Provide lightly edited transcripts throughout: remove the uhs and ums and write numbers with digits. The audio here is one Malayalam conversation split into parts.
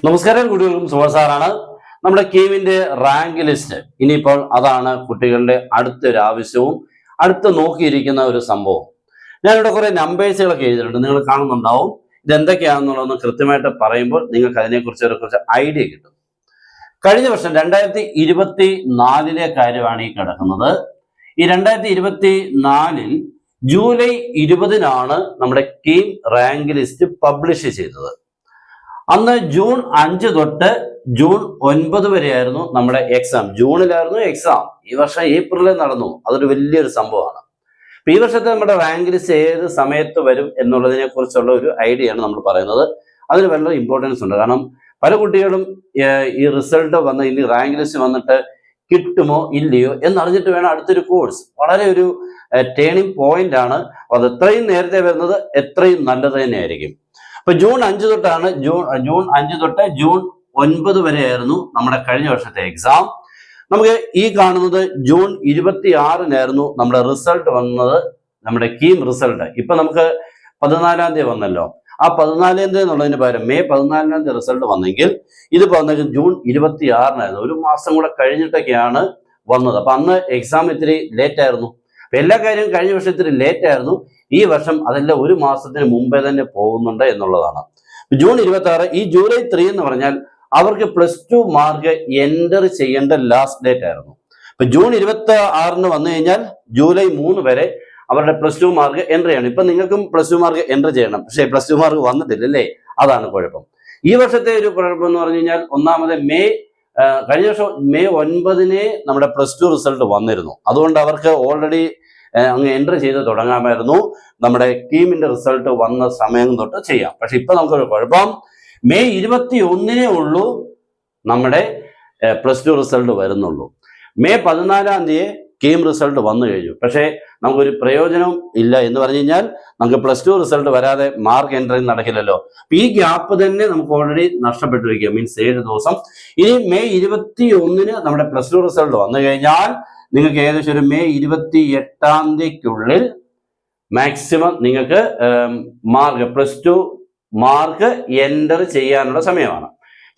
നമസ്കാരം, കുട്ടികൾക്കും സുഭാസാറാണ്. നമ്മുടെ കീമിന്റെ റാങ്ക് ലിസ്റ്റ് ഇനിയിപ്പോൾ അതാണ് കുട്ടികളുടെ അടുത്തൊരു ആവശ്യവും അടുത്ത് നോക്കിയിരിക്കുന്ന ഒരു സംഭവം. ഞാനിവിടെ കുറെ നമ്പേഴ്സുകളൊക്കെ എഴുതിയിട്ടുണ്ട്, നിങ്ങൾ കാണുന്നുണ്ടാവും. ഇതെന്തൊക്കെയാണെന്നുള്ളതെന്ന് കൃത്യമായിട്ട് പറയുമ്പോൾ നിങ്ങൾക്ക് അതിനെക്കുറിച്ച് കുറച്ച് ഐഡിയ കിട്ടും. കഴിഞ്ഞ വർഷം 2024 കാര്യമാണ് ഈ കിടക്കുന്നത്. ഈ 2024 ജൂലൈ 20 നമ്മുടെ കീം റാങ്ക് ലിസ്റ്റ് പബ്ലിഷ് ചെയ്തത്. അന്ന് ജൂൺ 5 തൊട്ട് ജൂൺ 9 വരെയായിരുന്നു നമ്മുടെ എക്സാം. ജൂണിലായിരുന്നു എക്സാം. ഈ വർഷം ഏപ്രിലിൽ നടന്നു. അതൊരു വലിയൊരു സംഭവമാണ്. അപ്പൊ ഈ വർഷത്തെ നമ്മുടെ റാങ്ക് ലിസ്റ്റ് ഏത് സമയത്ത് വരും എന്നുള്ളതിനെ കുറിച്ചുള്ള ഒരു ഐഡിയ ആണ് നമ്മൾ പറയുന്നത്. അതിന് വളരെ ഇമ്പോർട്ടൻസ് ഉണ്ട്. കാരണം പല കുട്ടികളും ഈ റിസൾട്ട് വന്ന് ഇനി റാങ്ക് ലിസ്റ്റ് വന്നിട്ട് കിട്ടുമോ ഇല്ലയോ എന്നറിഞ്ഞിട്ട് വേണം അടുത്തൊരു കോഴ്സ്. വളരെ ഒരു ടേണിംഗ് പോയിന്റ് ആണ്. അത് എത്രയും നേരത്തെ വരുന്നത് എത്രയും നല്ലത് തന്നെയായിരിക്കും. അപ്പൊ ജൂൺ 5 തൊട്ടാണ് ജൂൺ 5 തൊട്ട് ജൂൺ 9 വരെയായിരുന്നു നമ്മുടെ കഴിഞ്ഞ വർഷത്തെ എക്സാം. നമുക്ക് ഈ കാണുന്നത് ജൂൺ 26 നമ്മുടെ റിസൾട്ട് വന്നത്, നമ്മുടെ കീം റിസൾട്ട്. ഇപ്പൊ നമുക്ക് 14 തീയതി വന്നല്ലോ. ആ 14 തീയതി എന്നുള്ളതിന് പകരം മെയ് 14 റിസൾട്ട് വന്നെങ്കിൽ ഇതിപ്പോ വന്നത് ജൂൺ 26 ഒരു മാസം കൂടെ കഴിഞ്ഞിട്ടൊക്കെയാണ് വന്നത്. അപ്പൊ അന്ന് എക്സാം ഇത്തിരി ലേറ്റ് ആയിരുന്നു. അപ്പൊ എല്ലാ കാര്യവും കഴിഞ്ഞ വർഷം ഇത്തിരി ലേറ്റ് ആയിരുന്നു. ഈ വർഷം അതെല്ലാം ഒരു മാസത്തിന് മുമ്പേ തന്നെ പോകുന്നുണ്ട് എന്നുള്ളതാണ്. ജൂൺ 26. ഈ ജൂലൈ 3 എന്ന് പറഞ്ഞാൽ അവർക്ക് +2 മാർക്ക് എൻ്റർ ചെയ്യേണ്ട ലാസ്റ്റ് ഡേറ്റ് ആയിരുന്നു. ഇപ്പൊ ജൂൺ 26 വന്നു കഴിഞ്ഞാൽ ജൂലൈ 3 വരെ അവരുടെ +2 മാർക്ക് എൻ്റർ ചെയ്യണം. ഇപ്പൊ നിങ്ങൾക്കും +2 മാർക്ക് എൻ്റർ ചെയ്യണം. പക്ഷേ +2 മാർക്ക് വന്നിട്ടില്ല അല്ലേ? അതാണ് കുഴപ്പം. ഈ വർഷത്തെ ഒരു കുഴപ്പം എന്ന് പറഞ്ഞു കഴിഞ്ഞാൽ, ഒന്നാമത് കഴിഞ്ഞ വർഷം മെയ് 9 നമ്മുടെ +2 റിസൾട്ട് വന്നിരുന്നു. അതുകൊണ്ട് അവർക്ക് ഓൾറെഡി അങ്ങ് എൻ്റർ ചെയ്ത് തുടങ്ങാമായിരുന്നു. നമ്മുടെ കീമിന്റെ റിസൾട്ട് വന്ന സമയം തൊട്ട് ചെയ്യാം. പക്ഷെ ഇപ്പൊ നമുക്കൊരു കുഴപ്പം, മെയ് 21 ഉള്ളൂ നമ്മുടെ +2 റിസൾട്ട് വരുന്നുള്ളൂ. മെയ് 14 കീം റിസൾട്ട് വന്നു കഴിഞ്ഞു. പക്ഷേ നമുക്കൊരു പ്രയോജനം ഇല്ല. എന്ന് പറഞ്ഞു കഴിഞ്ഞാൽ നമുക്ക് +2 റിസൾട്ട് വരാതെ മാർക്ക് എൻട്രിങ് നടക്കില്ലല്ലോ. ഈ ഗ്യാപ്പ് തന്നെ നമുക്ക് ഓൾറെഡി നഷ്ടപ്പെട്ടിരിക്കുക. മീൻസ് 7 ദിവസം. ഇനി മെയ് 21 നമ്മുടെ +2 റിസൾട്ട് വന്നു കഴിഞ്ഞാൽ നിങ്ങൾക്ക് ഏകദേശം ഒരു മെയ് 28 മാക്സിമം നിങ്ങൾക്ക് +2 മാർക്ക് എൻ്റർ ചെയ്യാനുള്ള സമയമാണ്.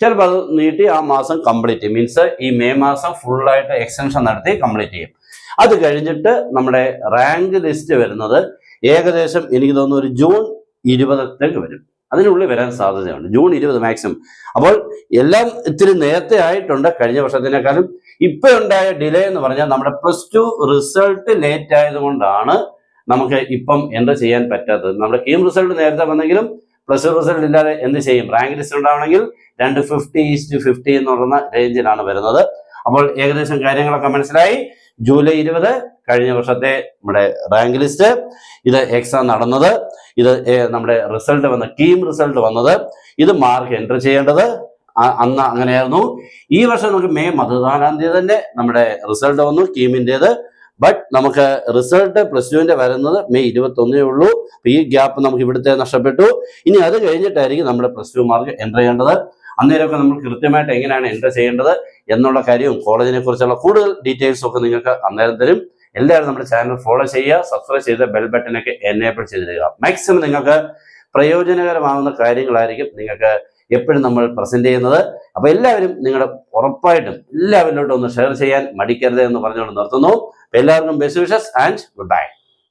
ചിലപ്പോൾ അത് നീട്ടി ആ മാസം കംപ്ലീറ്റ് ചെയ്യും. മീൻസ് ഈ മെയ് മാസം ഫുള്ളായിട്ട് എക്സ്റ്റൻഷൻ നടത്തി കംപ്ലീറ്റ് ചെയ്യും. അത് കഴിഞ്ഞിട്ട് നമ്മുടെ റാങ്ക് ലിസ്റ്റ് വരുന്നത് ഏകദേശം എനിക്ക് തോന്നുന്നു ഒരു ജൂൺ 20 വരും. അതിനുള്ളിൽ വരാൻ സാധ്യതയുണ്ട്. June 20 maximum. അപ്പോൾ എല്ലാം ഇത്തിരി നേരത്തെ ആയിട്ടുണ്ട് കഴിഞ്ഞ വർഷത്തിനേക്കാളും. ഇപ്പൊ ഉണ്ടായ ഡിലേ എന്ന് പറഞ്ഞാൽ നമ്മുടെ +2 റിസൾട്ട് ലേറ്റ് ആയതുകൊണ്ടാണ് നമുക്ക് ഇപ്പം എൻ്റർ ചെയ്യാൻ പറ്റാത്തത്. നമ്മുടെ കീം റിസൾട്ട് നേരത്തെ വന്നെങ്കിലും +2 റിസൾട്ട് ഇല്ലാതെ എന്ത് ചെയ്യും? റാങ്ക് ലിസ്റ്റ് ഉണ്ടാവണമെങ്കിൽ 250:50 എന്ന് പറയുന്ന റേഞ്ചിലാണ് വരുന്നത്. അപ്പോൾ ഏകദേശം കാര്യങ്ങളൊക്കെ മനസ്സിലായി. ജൂലൈ 20 കഴിഞ്ഞ വർഷത്തെ നമ്മുടെ റാങ്ക് ലിസ്റ്റ്. ഇത് എക്സാം നടന്നത്, ഇത് നമ്മുടെ റിസൾട്ട് വന്ന കീം റിസൾട്ട് വന്നത്, ഇത് മാർക്ക് എൻ്റർ ചെയ്യേണ്ടത് അന്ന് അങ്ങനെയായിരുന്നു. ഈ വർഷം നമുക്ക് മെയ് 14 തന്നെ നമ്മുടെ റിസൾട്ട് വന്നു കീമിൻ്റെത്. ബട്ട് നമുക്ക് റിസൾട്ട് +2 വരുന്നത് മെയ് 21 ഉള്ളൂ. ഈ ഗ്യാപ്പ് നമുക്ക് ഇവിടുത്തെ നഷ്ടപ്പെട്ടു. ഇനി അത് കഴിഞ്ഞിട്ടായിരിക്കും നമ്മുടെ +2 മാർക്ക് എൻ്റർ ചെയ്യേണ്ടത്. അന്നേരമൊക്കെ നമ്മൾ കൃത്യമായിട്ട് എങ്ങനെയാണ് എൻ്റർ ചെയ്യേണ്ടത് എന്നുള്ള കാര്യവും കോളേജിനെ കുറിച്ചുള്ള കൂടുതൽ ഡീറ്റെയിൽസും ഒക്കെ നിങ്ങൾക്ക് അന്നേരം തരും. എല്ലാവരും നമ്മുടെ ചാനൽ ഫോളോ ചെയ്യുക, സബ്സ്ക്രൈബ് ചെയ്ത് ബെൽ ബട്ടനൊക്കെ എനേബിൾ ചെയ്തിടുക. മാക്സിമം നിങ്ങൾക്ക് പ്രയോജനകരമാകുന്ന കാര്യങ്ങളായിരിക്കും നിങ്ങൾക്ക് എപ്പോഴും നമ്മൾ പ്രസന്റ് ചെയ്യുന്നത്. അപ്പൊ എല്ലാവരും ഉറപ്പായിട്ടും എല്ലാവരിലോട്ടും ഒന്ന് ഷെയർ ചെയ്യാൻ മടിക്കരുത് എന്ന് പറഞ്ഞുകൊണ്ട് നിർത്തുന്നു. എല്ലാവർക്കും best wishes and good bye.